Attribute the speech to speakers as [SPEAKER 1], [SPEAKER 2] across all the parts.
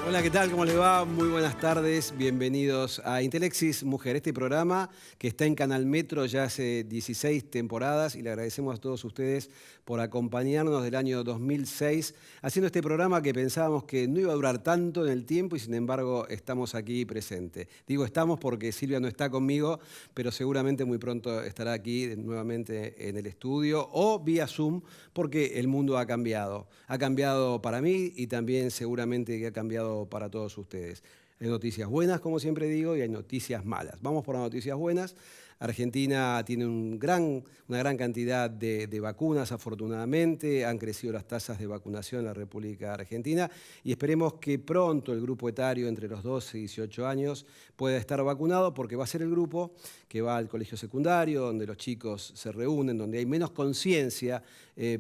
[SPEAKER 1] Hola, ¿qué tal? ¿Cómo le va? Muy buenas tardes. Bienvenidos a Intelexis Mujer, este programa que está en Canal Metro ya hace 16 temporadas y le agradecemos a todos ustedes por acompañarnos del año 2006 haciendo este programa que pensábamos que no iba a durar tanto en el tiempo y sin embargo estamos aquí presentes. Digo estamos porque Silvia no está conmigo, pero seguramente muy pronto estará aquí nuevamente en el estudio o vía Zoom porque el mundo ha cambiado. Ha cambiado para mí y también seguramente que ha cambiado para todos ustedes. Hay noticias buenas, como siempre digo, y hay noticias malas. Vamos por las noticias buenas. Argentina tiene una gran cantidad de vacunas, afortunadamente. Han crecido las tasas de vacunación en la República Argentina y esperemos que pronto el grupo etario entre los 12 y 18 años pueda estar vacunado porque va a ser el grupo que va al colegio secundario, donde los chicos se reúnen, donde hay menos conciencia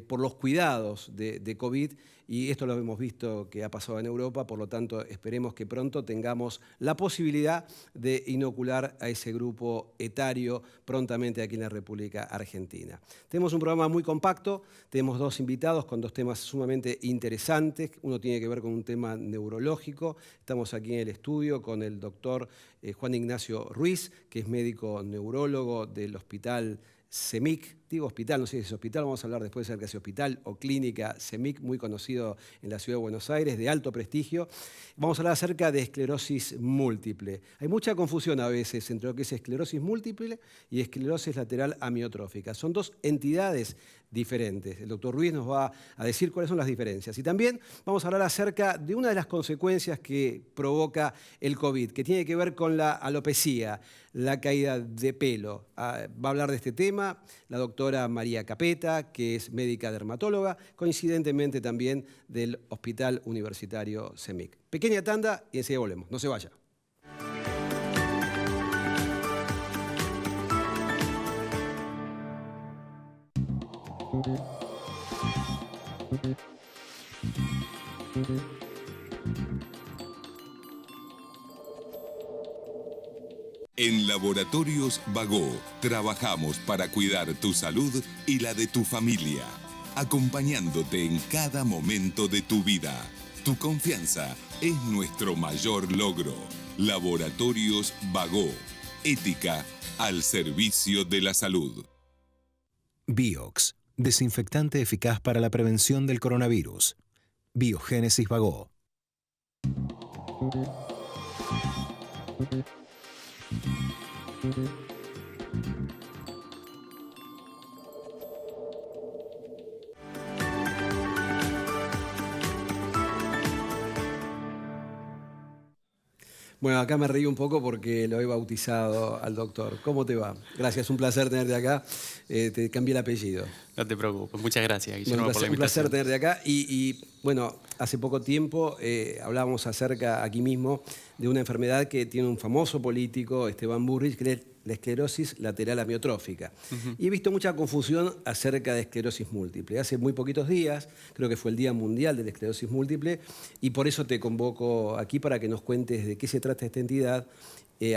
[SPEAKER 1] por los cuidados de COVID. Y esto lo hemos visto que ha pasado en Europa, por lo tanto esperemos que pronto tengamos la posibilidad de inocular a ese grupo etario prontamente aquí en la República Argentina. Tenemos un programa muy compacto, tenemos dos invitados con dos temas sumamente interesantes. Uno tiene que ver con un tema neurológico. Estamos aquí en el estudio con el doctor Juan Ignacio Ruiz, que es médico neurólogo del Hospital CEMIC, digo hospital, no sé si es hospital, vamos a hablar después de si es hospital o clínica CEMIC, muy conocido en la ciudad de Buenos Aires, de alto prestigio. Vamos a hablar acerca de esclerosis múltiple. Hay mucha confusión a veces entre lo que es esclerosis múltiple y esclerosis lateral amiotrófica. Son dos entidades diferentes. El doctor Ruiz nos va a decir cuáles son las diferencias. Y también vamos a hablar acerca de una de las consecuencias que provoca el COVID, que tiene que ver con la alopecia, la caída de pelo. Va a hablar de este tema la doctora María Capeta, que es médica dermatóloga, coincidentemente también del Hospital Universitario CEMIC. Pequeña tanda y enseguida volvemos. No se vaya.
[SPEAKER 2] En Laboratorios Bagó trabajamos para cuidar tu salud y la de tu familia, acompañándote en cada momento de tu vida. Tu confianza es nuestro mayor logro. Laboratorios Bagó, ética al servicio de la salud.
[SPEAKER 3] Biox, desinfectante eficaz para la prevención del coronavirus. Biogénesis Bagó.
[SPEAKER 1] Bueno, acá me reí un poco porque lo he bautizado al doctor. ¿Cómo te va? Gracias, un placer tenerte acá. Te cambié el apellido.
[SPEAKER 4] No te preocupes, muchas gracias, Guillermo,
[SPEAKER 1] Bueno,
[SPEAKER 4] por la
[SPEAKER 1] un placer
[SPEAKER 4] invitación.
[SPEAKER 1] tenerte acá. Bueno, hace poco tiempo hablábamos acerca aquí mismo de una enfermedad que tiene un famoso político, Esteban Bullrich, que es la esclerosis lateral amiotrófica. Y he visto mucha confusión acerca de esclerosis múltiple. Hace muy poquitos días, creo que fue el Día Mundial de la Esclerosis Múltiple, y por eso te convoco aquí para que nos cuentes de qué se trata esta entidad,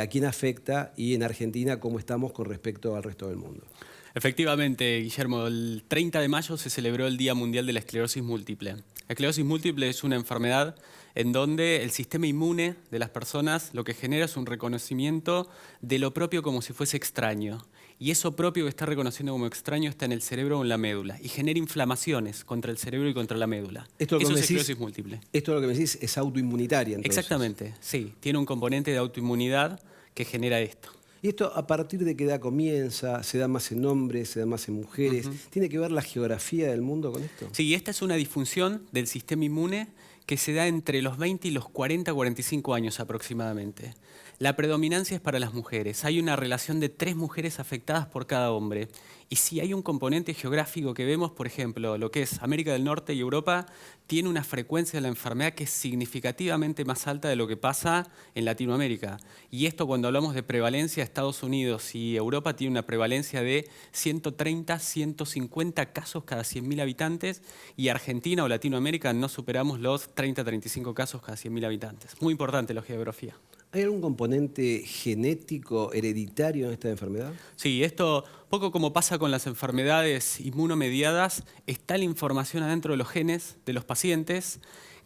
[SPEAKER 1] a quién afecta y en Argentina cómo estamos con respecto al resto del mundo.
[SPEAKER 4] Efectivamente, Guillermo, el 30 de mayo se celebró el Día Mundial de la Esclerosis Múltiple. La esclerosis múltiple es una enfermedad en donde el sistema inmune de las personas lo que genera es un reconocimiento de lo propio como si fuese extraño. Y eso propio que está reconociendo como extraño está en el cerebro o en la médula y genera inflamaciones contra el cerebro y contra la médula. Eso es esclerosis múltiple.
[SPEAKER 1] Esto lo que me decís es autoinmunitaria, entonces.
[SPEAKER 4] Exactamente, sí. Tiene un componente de autoinmunidad que genera esto.
[SPEAKER 1] ¿Y esto a partir de qué edad comienza? ¿Se da más en hombres? ¿Se da más en mujeres? ¿Tiene que ver la geografía del mundo con esto?
[SPEAKER 4] Sí, esta es una disfunción del sistema inmune que se da entre los 20 y los 40, 45 años aproximadamente. La predominancia es para las mujeres. Hay una relación de 3 mujeres afectadas por cada hombre. Y si hay un componente geográfico que vemos, por ejemplo, lo que es América del Norte y Europa, tiene una frecuencia de la enfermedad que es significativamente más alta de lo que pasa en Latinoamérica. Y esto cuando hablamos de prevalencia, Estados Unidos y Europa tiene una prevalencia de 130, 150 casos cada 100.000 habitantes y Argentina o Latinoamérica no superamos los 30, 35 casos cada 100.000 habitantes. Muy importante la geografía.
[SPEAKER 1] ¿Hay algún componente genético, hereditario en esta enfermedad?
[SPEAKER 4] Sí, esto, poco como pasa con las enfermedades inmunomediadas, está la información adentro de los genes de los pacientes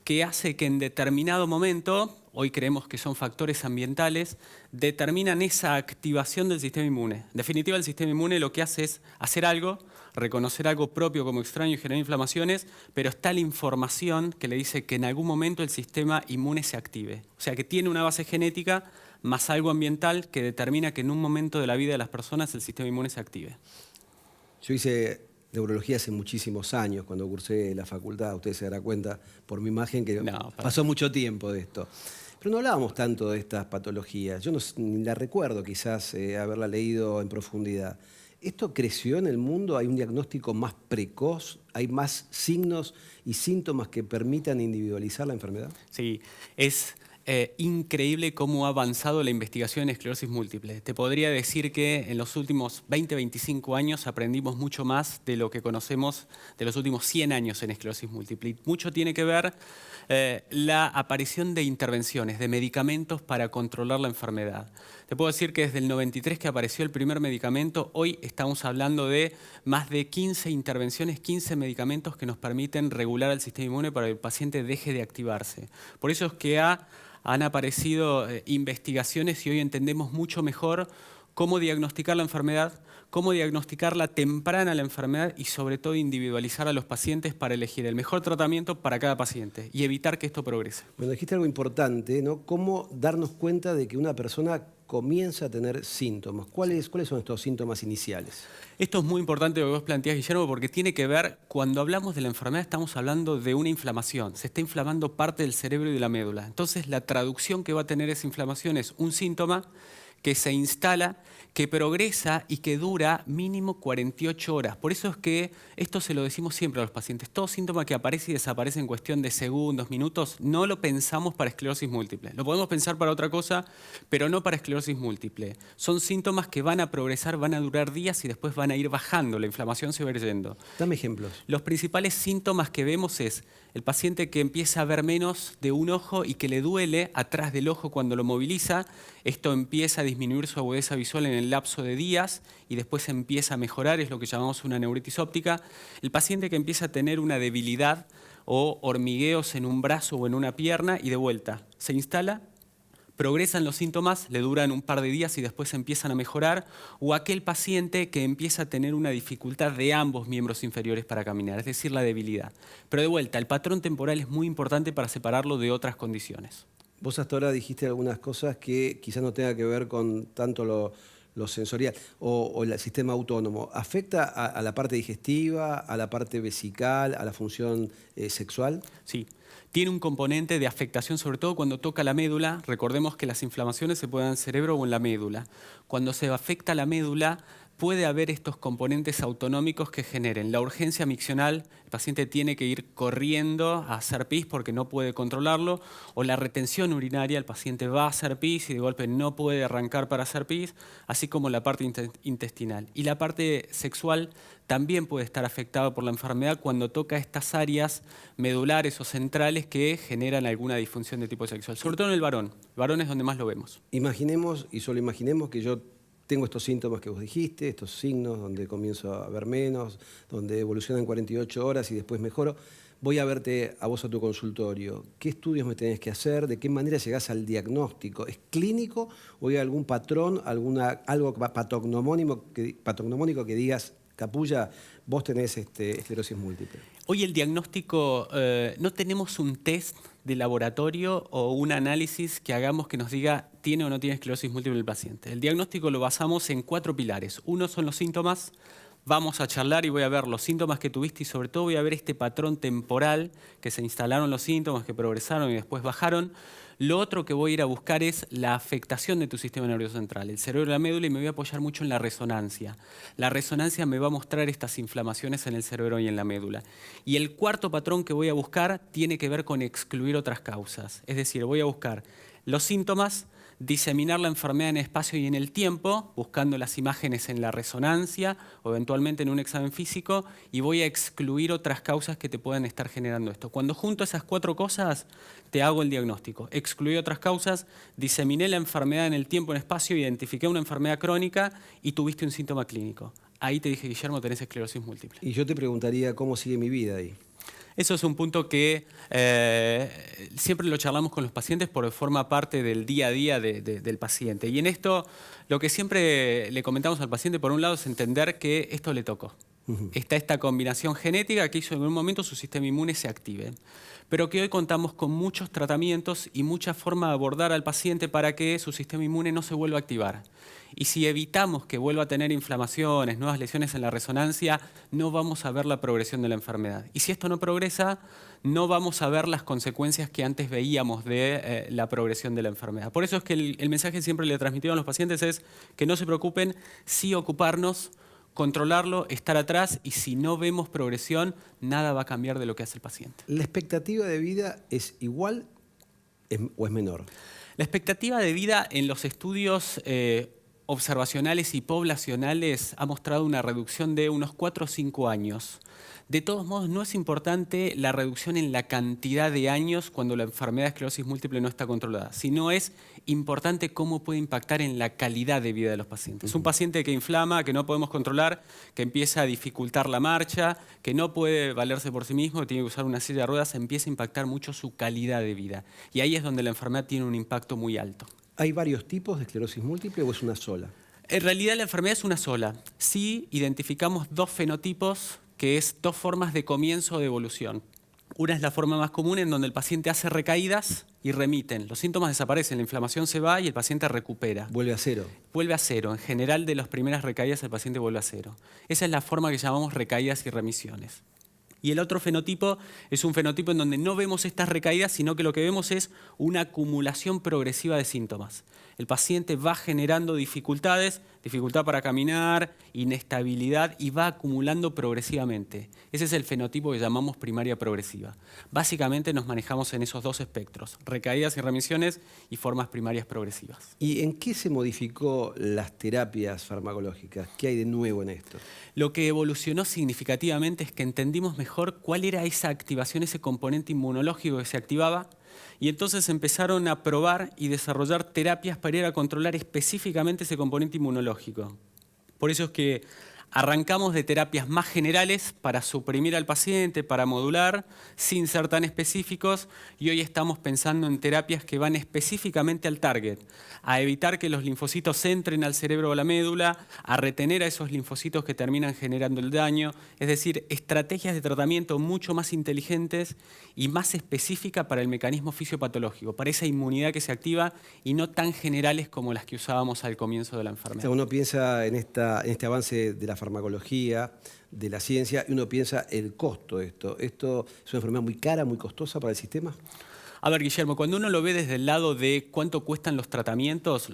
[SPEAKER 4] que hace que en determinado momento, hoy creemos que son factores ambientales, determinan esa activación del sistema inmune. En definitiva, el sistema inmune lo que hace es hacer algo, reconocer algo propio como extraño y generar inflamaciones, pero está la información que le dice que en algún momento el sistema inmune se active. O sea, que tiene una base genética más algo ambiental que determina que en un momento de la vida de las personas el sistema inmune se active.
[SPEAKER 1] Yo hice neurología hace muchísimos años, cuando cursé la facultad, usted se dará cuenta por mi imagen que pasó mucho tiempo de esto. Pero no hablábamos tanto de estas patologías. Yo ni la recuerdo quizás haberla leído en profundidad. ¿Esto creció en el mundo? ¿Hay un diagnóstico más precoz? ¿Hay más signos y síntomas que permitan individualizar la enfermedad?
[SPEAKER 4] Sí, es increíble cómo ha avanzado la investigación en esclerosis múltiple. Te podría decir que en los últimos 20-25 años aprendimos mucho más de lo que conocemos de los últimos 100 años en esclerosis múltiple. Y mucho tiene que ver la aparición de intervenciones, de medicamentos para controlar la enfermedad. Te puedo decir que desde el 93 que apareció el primer medicamento, hoy estamos hablando de más de 15 intervenciones, 15 medicamentos que nos permiten regular el sistema inmune para que el paciente deje de activarse. Por eso es que han aparecido investigaciones y hoy entendemos mucho mejor cómo diagnosticar la enfermedad, cómo diagnosticarla temprana la enfermedad y sobre todo individualizar a los pacientes para elegir el mejor tratamiento para cada paciente y evitar que esto progrese.
[SPEAKER 1] Bueno, dijiste algo importante, ¿no? ¿Cómo darnos cuenta de que una persona comienza a tener síntomas? ¿Cuáles son estos síntomas iniciales?
[SPEAKER 4] Esto es muy importante lo que vos planteás, Guillermo, porque tiene que ver, cuando hablamos de la enfermedad estamos hablando de una inflamación. Se está inflamando parte del cerebro y de la médula. Entonces la traducción que va a tener esa inflamación es un síntoma que se instala, que progresa y que dura mínimo 48 horas. Por eso es que esto se lo decimos siempre a los pacientes. Todo síntoma que aparece y desaparece en cuestión de segundos, minutos, no lo pensamos para esclerosis múltiple. Lo podemos pensar para otra cosa, pero no para esclerosis múltiple. Son síntomas que van a progresar, van a durar días y después van a ir bajando. La inflamación se va a ir yendo.
[SPEAKER 1] Dame ejemplos.
[SPEAKER 4] Los principales síntomas que vemos es el paciente que empieza a ver menos de un ojo y que le duele atrás del ojo cuando lo moviliza. Esto empieza a disminuir su agudeza visual en el lapso de días y después empieza a mejorar, es lo que llamamos una neuritis óptica. El paciente que empieza a tener una debilidad o hormigueos en un brazo o en una pierna y de vuelta se instala, progresan los síntomas, le duran un par de días y después empiezan a mejorar, o aquel paciente que empieza a tener una dificultad de ambos miembros inferiores para caminar, es decir, la debilidad. Pero de vuelta, el patrón temporal es muy importante para separarlo de otras condiciones.
[SPEAKER 1] Vos hasta ahora dijiste algunas cosas que quizás no tenga que ver con tanto lo sensorial o el sistema autónomo. ¿Afecta a la parte digestiva, a la parte vesical, a la función sexual?
[SPEAKER 4] Sí. Tiene un componente de afectación, sobre todo cuando toca la médula. Recordemos que las inflamaciones se pueden dar en el cerebro o en la médula. Cuando se afecta la médula, puede haber estos componentes autonómicos que generen la urgencia miccional, el paciente tiene que ir corriendo a hacer pis porque no puede controlarlo, o la retención urinaria, el paciente va a hacer pis y de golpe no puede arrancar para hacer pis, así como la parte intestinal. Y la parte sexual también puede estar afectada por la enfermedad cuando toca estas áreas medulares o centrales que generan alguna disfunción de tipo sexual, sobre todo en el varón. El varón es donde más lo vemos.
[SPEAKER 1] Imaginemos, y solo imaginemos, que yo tengo estos síntomas que vos dijiste, estos signos donde comienzo a ver menos, donde evolucionan 48 horas y después mejoro. Voy a verte a vos a tu consultorio. ¿Qué estudios me tenés que hacer? ¿De qué manera llegás al diagnóstico? ¿Es clínico o hay algún patrón, algo patognomónico que digas, Capulla, vos tenés esclerosis múltiple?
[SPEAKER 4] Hoy el diagnóstico, no tenemos un test de laboratorio o un análisis que hagamos que nos diga tiene o no tiene esclerosis múltiple el paciente. El diagnóstico lo basamos en 4 pilares. Uno son los síntomas. Vamos a charlar y voy a ver los síntomas que tuviste y sobre todo voy a ver este patrón temporal que se instalaron los síntomas, que progresaron y después bajaron. Lo otro que voy a ir a buscar es la afectación de tu sistema nervioso central, el cerebro y la médula, y me voy a apoyar mucho en la resonancia. La resonancia me va a mostrar estas inflamaciones en el cerebro y en la médula. Y el cuarto patrón que voy a buscar tiene que ver con excluir otras causas. Es decir, voy a buscar los síntomas, diseminar la enfermedad en el espacio y en el tiempo, buscando las imágenes en la resonancia o eventualmente en un examen físico, y voy a excluir otras causas que te puedan estar generando esto. Cuando junto esas 4 cosas, te hago el diagnóstico. Excluí otras causas, diseminé la enfermedad en el tiempo y en el espacio, identifiqué una enfermedad crónica y tuviste un síntoma clínico. Ahí te dije, Guillermo, tenés esclerosis múltiple.
[SPEAKER 1] Y yo te preguntaría cómo sigue mi vida ahí.
[SPEAKER 4] Eso es un punto que siempre lo charlamos con los pacientes porque forma parte del día a día del paciente. Y en esto, lo que siempre le comentamos al paciente, por un lado, es entender que esto le tocó. Está esta combinación genética que hizo en un momento su sistema inmune se active. Pero que hoy contamos con muchos tratamientos y muchas formas de abordar al paciente para que su sistema inmune no se vuelva a activar. Y si evitamos que vuelva a tener inflamaciones, nuevas lesiones en la resonancia, no vamos a ver la progresión de la enfermedad. Y si esto no progresa, no vamos a ver las consecuencias que antes veíamos de la progresión de la enfermedad. Por eso es que el mensaje que siempre le transmitimos a los pacientes es que no se preocupen, sí ocuparnos, controlarlo, estar atrás, y si no vemos progresión, nada va a cambiar de lo que hace el paciente.
[SPEAKER 1] ¿La expectativa de vida es igual o es menor?
[SPEAKER 4] La expectativa de vida en los estudios observacionales y poblacionales ha mostrado una reducción de unos 4 o 5 años. De todos modos, no es importante la reducción en la cantidad de años cuando la enfermedad de esclerosis múltiple no está controlada, sino es importante cómo puede impactar en la calidad de vida de los pacientes. Un paciente que inflama, que no podemos controlar, que empieza a dificultar la marcha, que no puede valerse por sí mismo, que tiene que usar una silla de ruedas, empieza a impactar mucho su calidad de vida. Y ahí es donde la enfermedad tiene un impacto muy alto.
[SPEAKER 1] ¿Hay varios tipos de esclerosis múltiple o es una sola?
[SPEAKER 4] En realidad la enfermedad es una sola. Sí identificamos 2 fenotipos, que es 2 formas de comienzo de evolución. Una es la forma más común, en donde el paciente hace recaídas y remiten. Los síntomas desaparecen, la inflamación se va y el paciente recupera.
[SPEAKER 1] Vuelve a cero.
[SPEAKER 4] Vuelve a cero. En general, de las primeras recaídas, el paciente vuelve a cero. Esa es la forma que llamamos recaídas y remisiones. Y el otro fenotipo es un fenotipo en donde no vemos estas recaídas, sino que lo que vemos es una acumulación progresiva de síntomas. El paciente va generando dificultades, dificultad para caminar, inestabilidad, y va acumulando progresivamente. Ese es el fenotipo que llamamos primaria progresiva. Básicamente nos manejamos en esos 2 espectros, recaídas y remisiones y formas primarias progresivas.
[SPEAKER 1] ¿Y en qué se modificó las terapias farmacológicas? ¿Qué hay de nuevo en esto?
[SPEAKER 4] Lo que evolucionó significativamente es que entendimos mejor cuál era esa activación, ese componente inmunológico que se activaba, y entonces empezaron a probar y desarrollar terapias para ir a controlar específicamente ese componente inmunológico. Por eso es que arrancamos de terapias más generales para suprimir al paciente, para modular, sin ser tan específicos, y hoy estamos pensando en terapias que van específicamente al target, a evitar que los linfocitos entren al cerebro o a la médula, a retener a esos linfocitos que terminan generando el daño, es decir, estrategias de tratamiento mucho más inteligentes y más específicas para el mecanismo fisiopatológico, para esa inmunidad que se activa, y no tan generales como las que usábamos al comienzo de la enfermedad.
[SPEAKER 1] O sea, uno piensa en este avance de la farmacología, de la ciencia, y uno piensa el costo de esto. ¿Esto es una enfermedad muy cara, muy costosa para el sistema?
[SPEAKER 4] A ver, Guillermo, cuando uno lo ve desde el lado de cuánto cuestan los tratamientos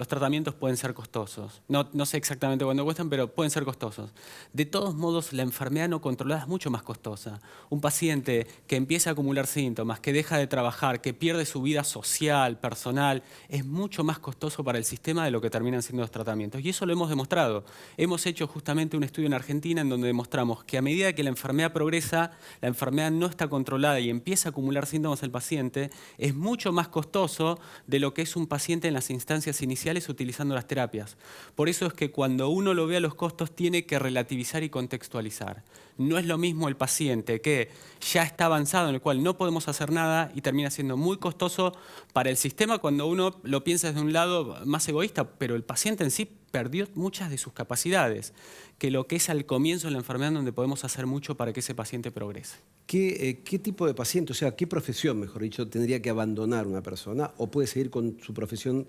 [SPEAKER 4] pueden ser costosos. No sé exactamente cuánto cuestan, pero pueden ser costosos. De todos modos, la enfermedad no controlada es mucho más costosa. Un paciente que empieza a acumular síntomas, que deja de trabajar, que pierde su vida social, personal, es mucho más costoso para el sistema de lo que terminan siendo los tratamientos. Y eso lo hemos demostrado. Hemos hecho justamente un estudio en Argentina en donde demostramos que a medida que la enfermedad progresa, la enfermedad no está controlada y empieza a acumular síntomas al paciente, es mucho más costoso de lo que es un paciente en las instancias iniciales utilizando las terapias. Por eso es que cuando uno lo ve a los costos tiene que relativizar y contextualizar. No es lo mismo el paciente que ya está avanzado, en el cual no podemos hacer nada y termina siendo muy costoso para el sistema cuando uno lo piensa desde un lado más egoísta, pero el paciente en sí perdió muchas de sus capacidades, que lo que es al comienzo de la enfermedad donde podemos hacer mucho para que ese paciente progrese.
[SPEAKER 1] ¿Qué tipo de paciente, o sea, qué profesión, mejor dicho, tendría que abandonar una persona o puede seguir con su profesión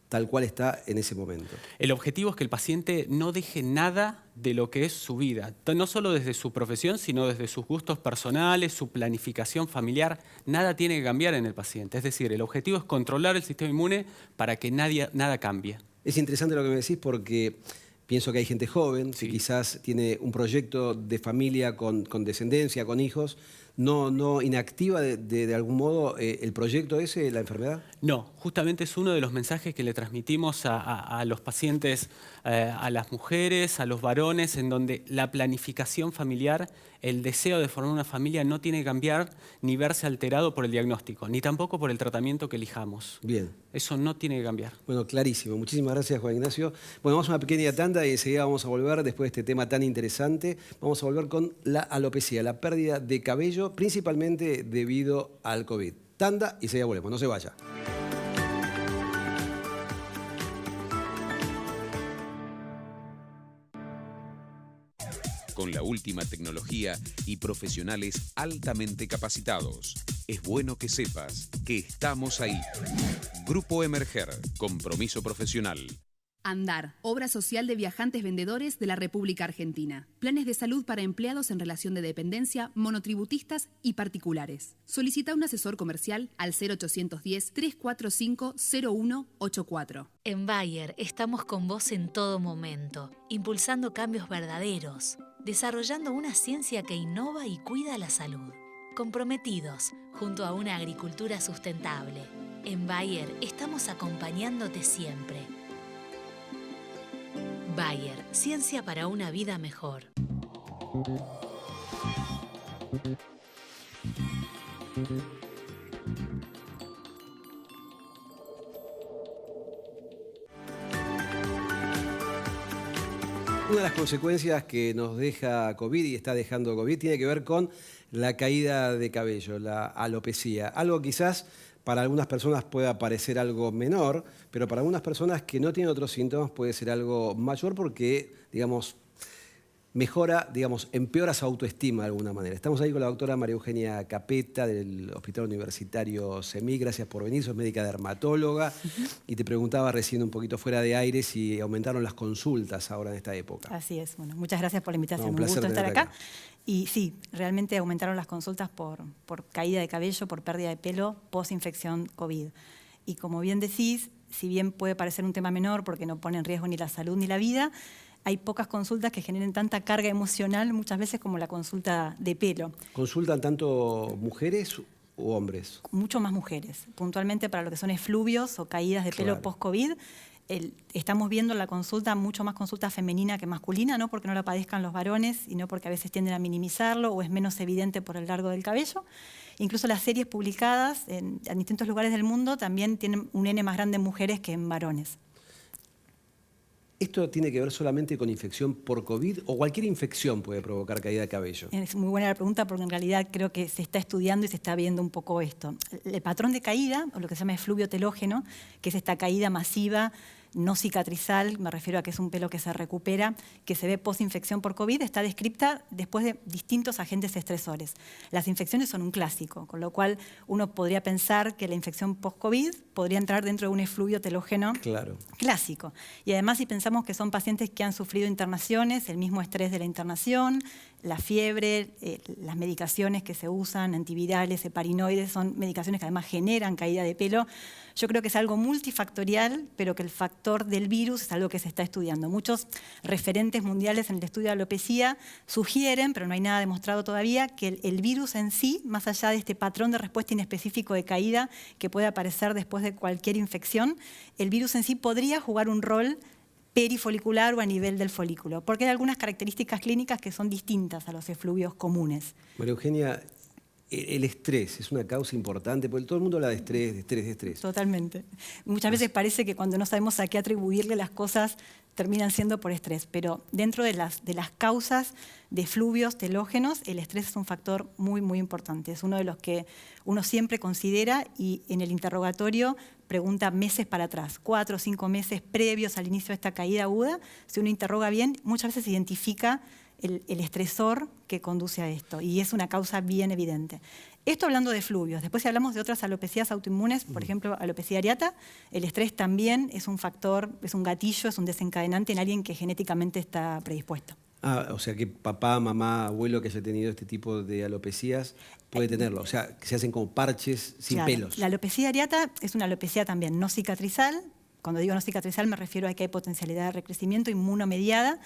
[SPEAKER 1] tal cual está en ese momento?
[SPEAKER 4] El objetivo es que el paciente no deje nada de lo que es su vida, no solo desde su profesión, sino desde sus gustos personales, su planificación familiar. Nada tiene que cambiar en el paciente. Es decir, el objetivo es controlar el sistema inmune para que nada cambie.
[SPEAKER 1] Es interesante lo que me decís porque pienso que hay gente joven
[SPEAKER 4] Sí.
[SPEAKER 1] que quizás tiene un proyecto de familia con descendencia, con hijos, no inactiva de algún modo el proyecto ese, la enfermedad.
[SPEAKER 4] No, justamente es uno de los mensajes que le transmitimos a los pacientes, a las mujeres, a los varones, en donde la planificación familiar, el deseo de formar una familia no tiene que cambiar ni verse alterado por el diagnóstico, ni tampoco por el tratamiento que elijamos.
[SPEAKER 1] Bien.
[SPEAKER 4] Eso no tiene que cambiar.
[SPEAKER 1] Bueno, clarísimo. Muchísimas gracias, Juan Ignacio. Bueno, vamos a una pequeña tanda y enseguida vamos a volver, después de este tema tan interesante, vamos a volver con la alopecia, la pérdida de cabello cayendo principalmente debido al COVID. Tanda y ya volvemos, no se vaya.
[SPEAKER 2] Con la última tecnología y profesionales altamente capacitados. Es bueno que sepas que estamos ahí. Grupo Emerger, compromiso profesional.
[SPEAKER 5] Andar, obra social de viajantes vendedores de la República Argentina. Planes de salud para empleados en relación de dependencia, monotributistas y particulares. Solicita un asesor comercial al 0810-345-0184.
[SPEAKER 6] En Bayer estamos con vos en todo momento, impulsando cambios verdaderos, desarrollando una ciencia que innova y cuida la salud. Comprometidos junto a una agricultura sustentable. En Bayer estamos acompañándote siempre. Bayer, ciencia para una vida mejor.
[SPEAKER 1] Una de las consecuencias que nos deja COVID y está dejando COVID tiene que ver con la caída de cabello, la alopecia. Algo quizás para algunas personas pueda parecer algo menor, pero para algunas personas que no tienen otros síntomas puede ser algo mayor porque, digamos, mejora, digamos, empeora su autoestima de alguna manera. Estamos ahí con la doctora María Eugenia Capeta del Hospital Universitario CEMIC. Gracias por venir, sos médica dermatóloga. Y te preguntaba recién un poquito fuera de aire si aumentaron las consultas ahora en esta época.
[SPEAKER 7] Así es. Bueno, muchas gracias por la invitación.
[SPEAKER 1] Un
[SPEAKER 7] gusto estar acá.
[SPEAKER 1] acá.
[SPEAKER 7] Y sí, realmente aumentaron las consultas por caída de cabello, por pérdida de pelo, post-infección COVID. Y como bien decís, si bien puede parecer un tema menor porque no pone en riesgo ni la salud ni la vida, hay pocas consultas que generen tanta carga emocional muchas veces como la consulta de pelo.
[SPEAKER 1] ¿Consultan tanto mujeres u hombres?
[SPEAKER 7] Mucho más mujeres. Puntualmente para lo que son efluvios o caídas de pelo post-COVID, estamos viendo en la consulta mucho más consulta femenina que masculina, no porque no la padezcan los varones y no porque a veces tienden a minimizarlo o es menos evidente por el largo del cabello. Incluso las series publicadas en distintos lugares del mundo también tienen un N más grande en mujeres que en varones.
[SPEAKER 1] ¿Esto tiene que ver solamente con infección por COVID o cualquier infección puede provocar caída de cabello?
[SPEAKER 7] Es muy buena la pregunta porque en realidad creo que se está estudiando y se está viendo un poco esto. El patrón de caída, o lo que se llama efluvio telógeno, que es esta caída masiva, no cicatrizal, me refiero a que es un pelo que se recupera, que se ve post-infección por COVID, está descrita después de distintos agentes estresores. Las infecciones son un clásico, con lo cual uno podría pensar que la infección post-COVID podría entrar dentro de un efluvio telógeno clásico. Y además si pensamos que son pacientes que han sufrido internaciones, el mismo estrés de la internación, la fiebre, las medicaciones que se usan, antivirales, heparinoides, son medicaciones que además generan caída de pelo. Yo creo que es algo multifactorial, pero que el factor del virus es algo que se está estudiando. Muchos referentes mundiales en el estudio de alopecia sugieren, pero no hay nada demostrado todavía, que el virus en sí, más allá de este patrón de respuesta inespecífico de caída que puede aparecer después de cualquier infección, el virus en sí podría jugar un rol perifolicular o a nivel del folículo, porque hay algunas características clínicas que son distintas a los efluvios comunes.
[SPEAKER 1] María Eugenia, el estrés es una causa importante, porque todo el mundo habla de estrés.
[SPEAKER 7] Totalmente. Muchas veces parece que cuando no sabemos a qué atribuirle las cosas, terminan siendo por estrés, pero dentro de las causas de efluvios telógenos, el estrés es un factor muy, muy importante. Es uno de los que uno siempre considera y en el interrogatorio pregunta meses para atrás, 4 o 5 meses previos al inicio de esta caída aguda. Si uno interroga bien, muchas veces identifica el estresor que conduce a esto y es una causa bien evidente. Esto hablando de efluvios. Después si hablamos de otras alopecias autoinmunes, por ejemplo, alopecia areata, el estrés también es un factor, es un gatillo, es un desencadenante en alguien que genéticamente está predispuesto.
[SPEAKER 1] O sea que papá, mamá, abuelo que haya tenido este tipo de alopecias puede tenerlo. O sea, que se hacen como parches sin pelos.
[SPEAKER 7] La alopecia areata es una alopecia también no cicatrizal. Cuando digo no cicatrizal me refiero a que hay potencialidad de recrecimiento inmunomediada.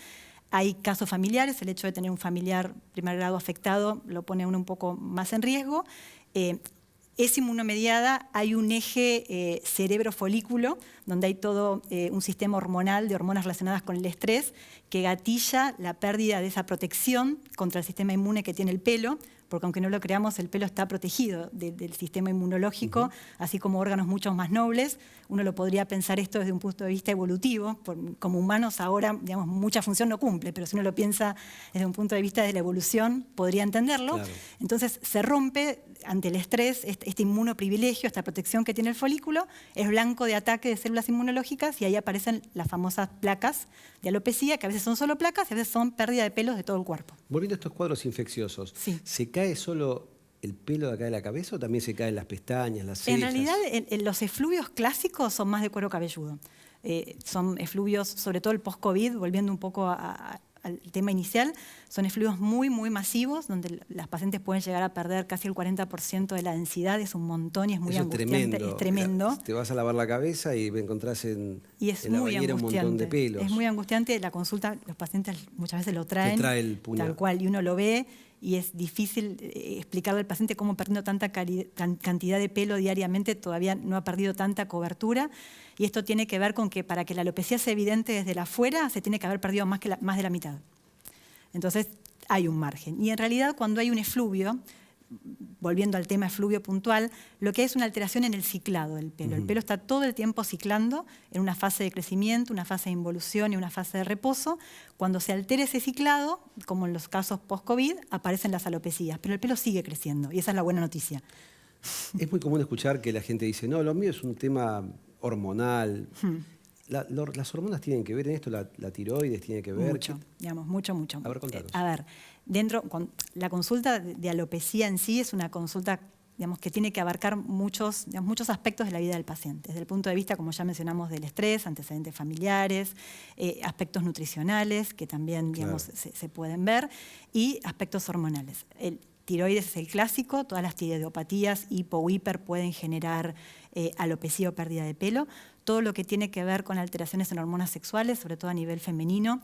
[SPEAKER 7] Hay casos familiares, el hecho de tener un familiar primer grado afectado lo pone a uno un poco más en riesgo. Es inmunomediada, hay un eje cerebro-folículo, donde hay todo un sistema hormonal de hormonas relacionadas con el estrés que gatilla la pérdida de esa protección contra el sistema inmune que tiene el pelo, porque aunque no lo creamos, el pelo está protegido del sistema inmunológico, así como órganos mucho más nobles. Uno lo podría pensar esto desde un punto de vista evolutivo. Como humanos ahora, digamos, mucha función no cumple, pero si uno lo piensa desde un punto de vista de la evolución, podría entenderlo.
[SPEAKER 1] Claro.
[SPEAKER 7] Entonces se rompe ante el estrés este inmunoprivilegio, esta protección que tiene el folículo, es blanco de ataque de células inmunológicas y ahí aparecen las famosas placas de alopecia, que a veces son solo placas y a veces son pérdida de pelos de todo el cuerpo.
[SPEAKER 1] Volviendo a estos cuadros infecciosos,
[SPEAKER 7] Sí.
[SPEAKER 1] ¿se cae solo el pelo de acá de la cabeza o también se caen las pestañas, las cejas?
[SPEAKER 7] En realidad, los efluvios clásicos son más de cuero cabelludo. Son efluvios, sobre todo el post-COVID, volviendo un poco al tema inicial, son efluvios muy, muy masivos, donde las pacientes pueden llegar a perder casi el 40% de la densidad, es un montón y es muy
[SPEAKER 1] Eso
[SPEAKER 7] angustiante. Es tremendo.
[SPEAKER 1] Te vas a lavar la cabeza y encontrás en la
[SPEAKER 7] muy
[SPEAKER 1] bañera un montón de pelos.
[SPEAKER 7] Es muy angustiante. La consulta, los pacientes muchas veces lo traen.
[SPEAKER 1] Te trae el puñal.
[SPEAKER 7] Tal cual, y uno lo ve y es difícil explicarle al paciente cómo perdiendo tanta cantidad de pelo diariamente todavía no ha perdido tanta cobertura. Y esto tiene que ver con que para que la alopecia sea evidente desde la afuera se tiene que haber perdido más de la mitad. Entonces hay un margen. Y en realidad cuando hay un efluvio, volviendo al tema efluvio puntual, lo que es una alteración en el ciclado del pelo. El pelo está todo el tiempo ciclando en una fase de crecimiento, una fase de involución y una fase de reposo. Cuando se altera ese ciclado, como en los casos post-COVID, aparecen las alopecias, pero el pelo sigue creciendo y esa es la buena noticia.
[SPEAKER 1] Es muy común escuchar que la gente dice, no, lo mío es un tema hormonal. ¿Las hormonas tienen que ver en esto? ¿La tiroides tiene que ver?
[SPEAKER 7] Mucho, digamos, mucho.
[SPEAKER 1] A ver, contanos.
[SPEAKER 7] La consulta de alopecia en sí es una consulta, digamos, que tiene que abarcar muchos aspectos de la vida del paciente. Desde el punto de vista, como ya mencionamos, del estrés, antecedentes familiares, aspectos nutricionales, que también, digamos, se pueden ver, y aspectos hormonales. El tiroides es el clásico, todas las tiroideopatías, hipo o hiper pueden generar alopecia o pérdida de pelo. Todo lo que tiene que ver con alteraciones en hormonas sexuales, sobre todo a nivel femenino,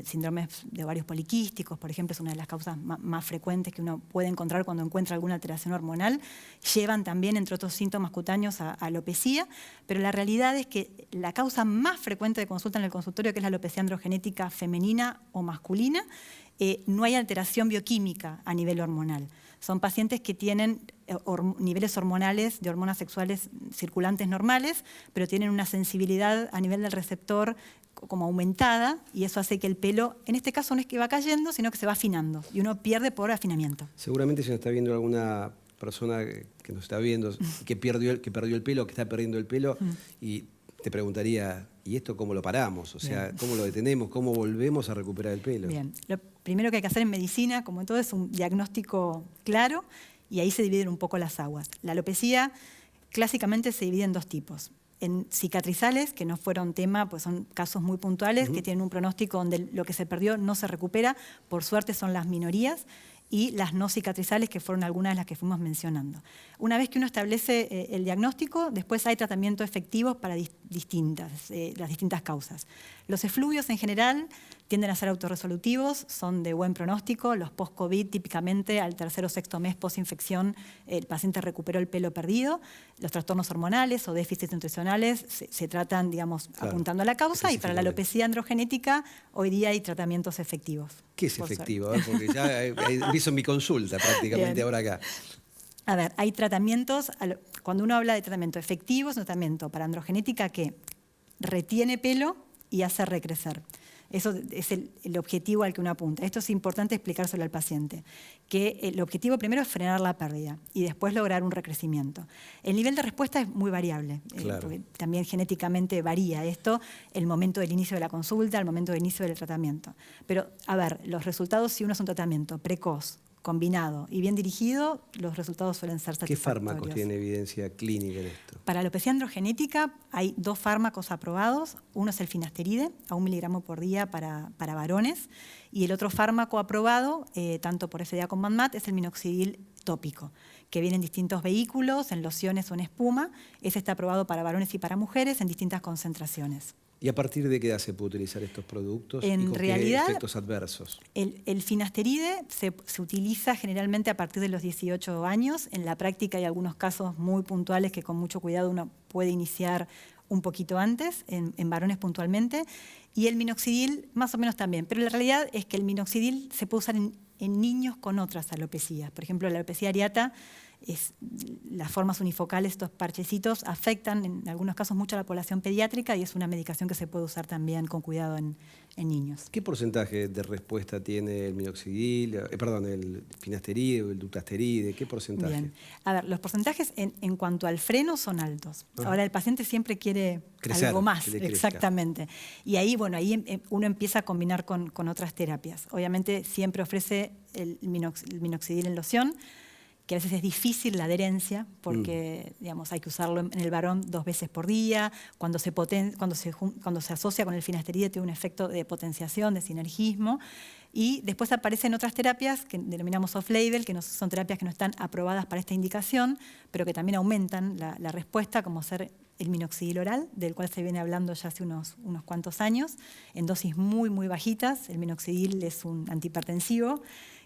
[SPEAKER 7] síndromes de ovarios poliquísticos, por ejemplo, es una de las causas más frecuentes que uno puede encontrar cuando encuentra alguna alteración hormonal, llevan también, entre otros síntomas cutáneos, a alopecia, pero la realidad es que la causa más frecuente de consulta en el consultorio, que es la alopecia androgenética femenina o masculina, no hay alteración bioquímica a nivel hormonal. Son pacientes que tienen niveles hormonales de hormonas sexuales circulantes normales, pero tienen una sensibilidad a nivel del receptor como aumentada y eso hace que el pelo, en este caso no es que va cayendo, sino que se va afinando y uno pierde por afinamiento.
[SPEAKER 1] Seguramente si nos está viendo alguna persona que nos está viendo que perdió el pelo, que está perdiendo el pelo y te preguntaría, ¿y esto cómo lo paramos? O sea, ¿cómo lo detenemos? ¿Cómo volvemos a recuperar el pelo?
[SPEAKER 7] Bien, lo primero que hay que hacer en medicina, como en todo, es un diagnóstico claro y ahí se dividen un poco las aguas. La alopecia clásicamente se divide en dos tipos. En cicatrizales, que no fueron tema, pues son casos muy puntuales, que tienen un pronóstico donde lo que se perdió no se recupera, por suerte son las minorías, y las no cicatrizales, que fueron algunas de las que fuimos mencionando. Una vez que uno establece el diagnóstico, después hay tratamientos efectivos para las distintas causas. Los efluvios en general tienden a ser autorresolutivos, son de buen pronóstico. Los post-COVID, típicamente al tercer o sexto mes post-infección, el paciente recuperó el pelo perdido. Los trastornos hormonales o déficits nutricionales se tratan, digamos, apuntando a la causa, y para la alopecia androgenética hoy día hay tratamientos efectivos.
[SPEAKER 1] ¿Qué es efectivo? Porque ya empiezo mi consulta prácticamente ahora acá.
[SPEAKER 7] A ver, hay tratamientos, cuando uno habla de tratamiento efectivo, es un tratamiento para androgenética que retiene pelo y hace recrecer. Eso es el objetivo al que uno apunta. Esto es importante explicárselo al paciente, que el objetivo primero es frenar la pérdida y después lograr un recrecimiento. El nivel de respuesta es muy variable, porque también genéticamente varía esto, el momento del inicio de la consulta, el momento del inicio del tratamiento. Pero, a ver, los resultados, si uno es un tratamiento precoz, combinado y bien dirigido, los resultados suelen ser satisfactorios.
[SPEAKER 1] ¿Qué fármacos tienen evidencia clínica en esto?
[SPEAKER 7] Para la alopecia androgenética hay dos fármacos aprobados. Uno es el finasteride, a 1 miligramo por día para varones, y el otro fármaco aprobado, tanto por FDA como ANMAT, es el minoxidil tópico, que viene en distintos vehículos, en lociones o en espuma. Ese está aprobado para varones y para mujeres en distintas concentraciones.
[SPEAKER 1] ¿Y a partir de qué edad se puede utilizar estos productos?
[SPEAKER 7] En
[SPEAKER 1] ¿Y con
[SPEAKER 7] realidad,
[SPEAKER 1] qué efectos adversos?
[SPEAKER 7] El finasteride se utiliza generalmente a partir de los 18 años. En la práctica hay algunos casos muy puntuales que con mucho cuidado uno puede iniciar un poquito antes, en varones puntualmente, y el minoxidil más o menos también. Pero la realidad es que el minoxidil se puede usar en niños con otras alopecias. Por ejemplo, la alopecia areata, las formas unifocales, estos parchecitos, afectan en algunos casos mucho a la población pediátrica y es una medicación que se puede usar también con cuidado en niños.
[SPEAKER 1] ¿Qué porcentaje de respuesta tiene el minoxidil, el finasteride o el dutasteride? ¿Qué porcentaje?
[SPEAKER 7] Bien. A ver, los porcentajes en cuanto al freno son altos. Ahora, el paciente siempre quiere
[SPEAKER 1] crecer,
[SPEAKER 7] algo más,
[SPEAKER 1] que
[SPEAKER 7] exactamente. Y ahí, bueno, uno empieza a combinar con otras terapias. Obviamente siempre ofrece el minoxidil en loción, que a veces es difícil la adherencia, porque digamos, hay que usarlo en el varón 2 veces por día. Cuando se asocia con el finasteride tiene un efecto de potenciación, de sinergismo. Y después aparecen otras terapias que denominamos off-label, que no son terapias que no están aprobadas para esta indicación, pero que también aumentan la respuesta, como ser el minoxidil oral, del cual se viene hablando ya hace unos cuantos años, en dosis muy, muy bajitas. El minoxidil es un antihipertensivo,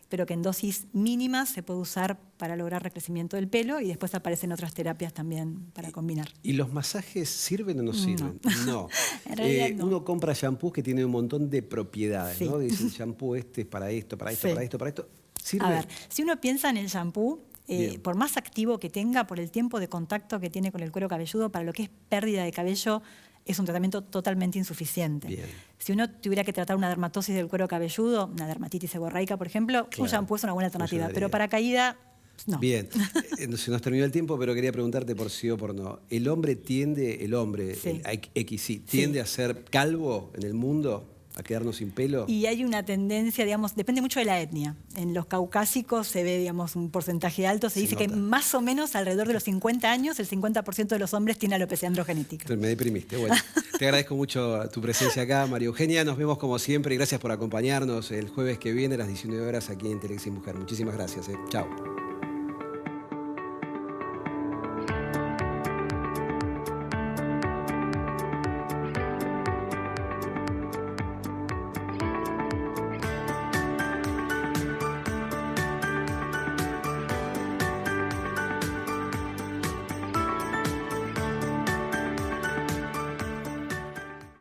[SPEAKER 7] pero que en dosis mínimas se puede usar para lograr recrecimiento del pelo, y después aparecen otras terapias también para combinar.
[SPEAKER 1] ¿Y los masajes sirven o no sirven? No.
[SPEAKER 7] En realidad no.
[SPEAKER 1] Uno compra shampoos que tienen un montón de propiedades,
[SPEAKER 7] Sí.
[SPEAKER 1] ¿no? Dice, el shampoo este es para esto, para esto,
[SPEAKER 7] Sí.
[SPEAKER 1] para esto, para esto. ¿Sirve?
[SPEAKER 7] A ver, si uno piensa en el shampoo, por más activo que tenga, por el tiempo de contacto que tiene con el cuero cabelludo, para lo que es pérdida de cabello, es un tratamiento totalmente insuficiente.
[SPEAKER 1] Bien.
[SPEAKER 7] Si uno tuviera que tratar una dermatosis del cuero cabelludo, una dermatitis seborreica, por ejemplo,
[SPEAKER 1] Claro,
[SPEAKER 7] un shampoo es una buena alternativa,
[SPEAKER 1] funcionaría.
[SPEAKER 7] pero para caída, no.
[SPEAKER 1] Bien, se nos terminó el tiempo, pero quería preguntarte por sí o por no. ¿El hombre tiende,
[SPEAKER 7] Sí.
[SPEAKER 1] el XY, tiende a ser calvo en el mundo? ¿A quedarnos sin pelo?
[SPEAKER 7] Y hay una tendencia, digamos, depende mucho de la etnia. En los caucásicos se ve, digamos, un porcentaje alto. Se dice
[SPEAKER 1] nota.
[SPEAKER 7] que más o menos alrededor de los 50 años, el 50% de los hombres tiene alopecia androgenética.
[SPEAKER 1] Me deprimiste. Bueno, te agradezco mucho tu presencia acá, María Eugenia. Nos vemos como siempre y gracias por acompañarnos el jueves que viene a las 19 horas aquí en Telexis Mujer. Muchísimas gracias. Chao.